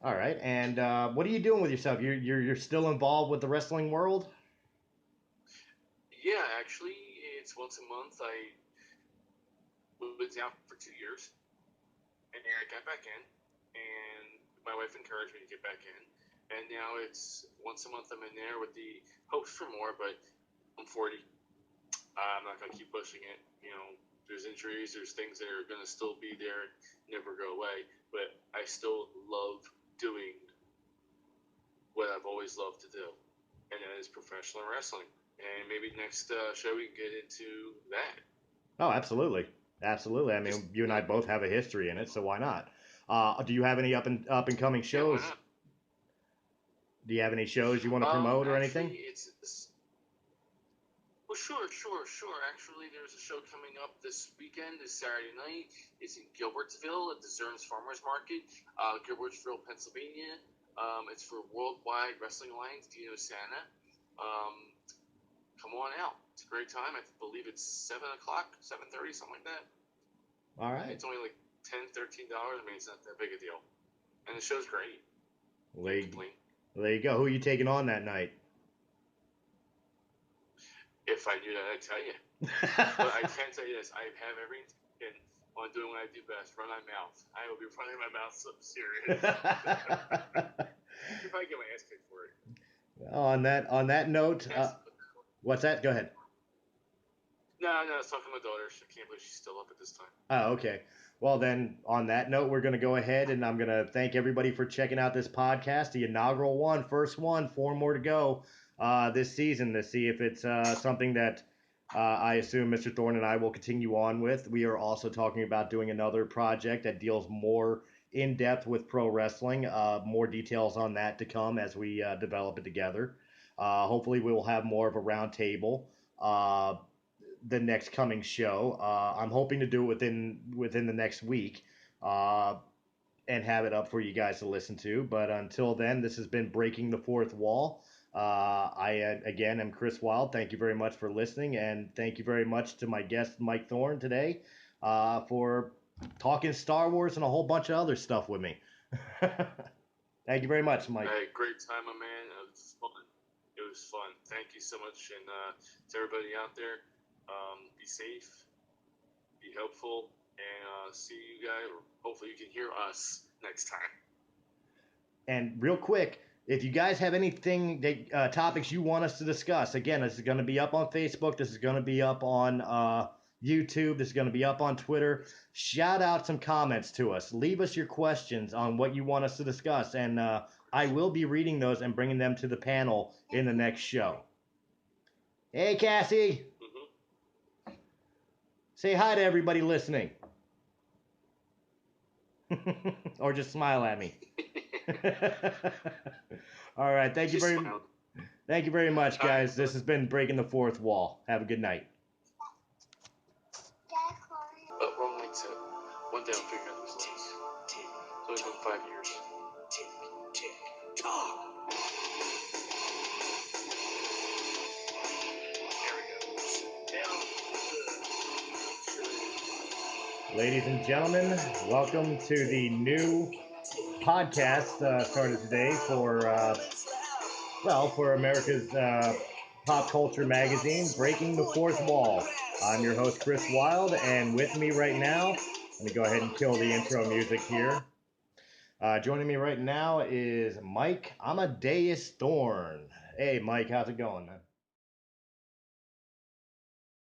All right. And what are you doing with yourself? You're still involved with the wrestling world? Yeah, actually, it's once a month. I was out for 2 years, and then I got back in, and my wife encouraged me to get back in, and now it's once a month I'm in there with the hopes for more, but I'm 40. I'm not going to keep pushing it. There's injuries, there's things that are going to still be there, never go away, but I still love doing what I've always loved to do, and that is professional wrestling. And maybe next show we can get into that. Oh, absolutely. Absolutely. I mean, you and I both have a history in it, so why not? Do you have any up and coming shows? Yeah, do you have any shows you want to promote or anything? Well, sure. Actually, there's a show coming up this weekend, this Saturday night. It's in Gilbertsville at the Zerns Farmers Market, Gilbertsville, Pennsylvania. It's for Worldwide Wrestling Alliance, Dino Santa. Come on out. It's a great time. I believe it's 7 o'clock, 7:30, something like that. All right. It's only like $10, $13. I mean, it's not that big a deal. And the show's great. Well, there you go. Who are you taking on that night? If I knew that, I'd tell you. But I can tell you this. I have every intention on doing what I do best, run my mouth. I will be running my mouth so serious. If I get my ass kicked for it. On that note, what's that? Go ahead. No, I was talking to my daughter. I can't believe she's still up at this time. Oh, okay. Well, then, on that note, we're going to go ahead and I'm going to thank everybody for checking out this podcast, the inaugural one, first one, 4 more to go this season to see if it's something that I assume Mr. Thorne and I will continue on with. We are also talking about doing another project that deals more in depth with pro wrestling. More details on that to come as we develop it together. Hopefully, we will have more of a round table. The next coming show. I'm hoping to do it within the next week and have it up for you guys to listen to. But until then, this has been Breaking the Fourth Wall. I, again, am Chris Wild. Thank you very much for listening, and thank you very much to my guest, Mike Thorne, today for talking Star Wars and a whole bunch of other stuff with me. Thank you very much, Mike. Hey, great time, my man. It was fun. Thank you so much, and to everybody out there, Be safe, be hopeful, and see you guys, or hopefully you can hear us next time. And real quick, if you guys have anything that topics you want us to discuss, again, this is going to be up on Facebook. This is going to be up on YouTube. This is going to be up on Twitter. Shout out some comments to us. Leave us your questions on what you want us to discuss, and I will be reading those and bringing them to the panel in the next show. Hey, Cassie. Mm-hmm. Say hi to everybody listening. Or just smile at me. All right. Thank you very much, guys. This has been Breaking the Fourth Wall. Have a good night. Oh, wrong mindset. One down, figure out this list. It's only been 5 years. Tick, tick, tock. Ladies and gentlemen, welcome to the new podcast started today for America's pop culture magazine, Breaking the Fourth Wall. I'm your host, Chris Wilde, and with me right now, let me go ahead and kill the intro music here. Joining me right now is Mike Amadeus Thorne. Hey, Mike, how's it going, man?